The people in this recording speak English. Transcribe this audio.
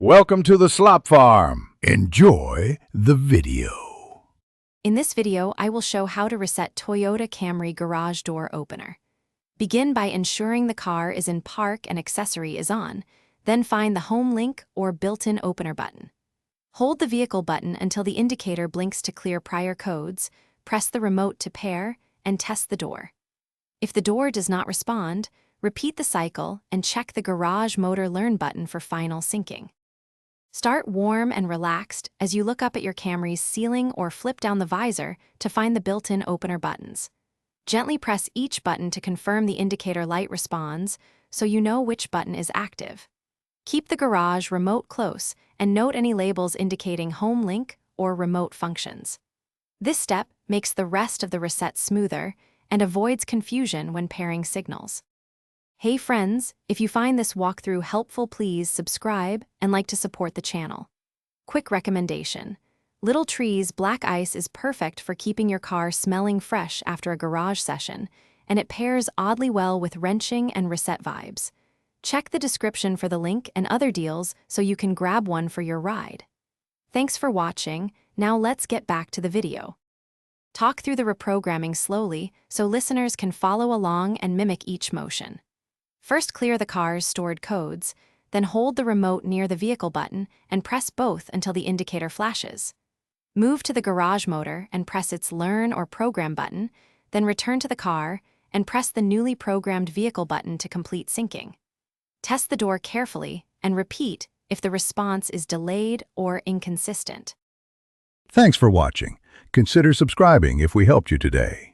Welcome to the Slop Farm. Enjoy the video. In this video, I will show how to reset Toyota Camry garage door opener. Begin by ensuring the car is in park and accessory is on, then find the home link or built-in opener button. Hold the vehicle button until the indicator blinks to clear prior codes, press the remote to pair, and test the door. If the door does not respond, repeat the cycle and check the garage motor learn button for final syncing. Start warm and relaxed as you look up at your Camry's ceiling or flip down the visor to find the built-in opener buttons. Gently press each button to confirm the indicator light responds so you know which button is active. Keep the garage remote close and note any labels indicating home link or remote functions. This step makes the rest of the reset smoother and avoids confusion when pairing signals. Hey friends, if you find this walkthrough helpful, please subscribe and like to support the channel. Quick recommendation: Little Tree's Black Ice is perfect for keeping your car smelling fresh after a garage session, and it pairs oddly well with wrenching and reset vibes. Check the description for the link and other deals so you can grab one for your ride. Thanks for watching. Now let's get back to the video. Talk through the reprogramming slowly so listeners can follow along and mimic each motion. First, clear the car's stored codes, then hold the remote near the vehicle button and press both until the indicator flashes. Move to the garage motor and press its Learn or Program button, then return to the car and press the newly programmed vehicle button to complete syncing. Test the door carefully and repeat if the response is delayed or inconsistent. Thanks for watching. Consider subscribing if we helped you today.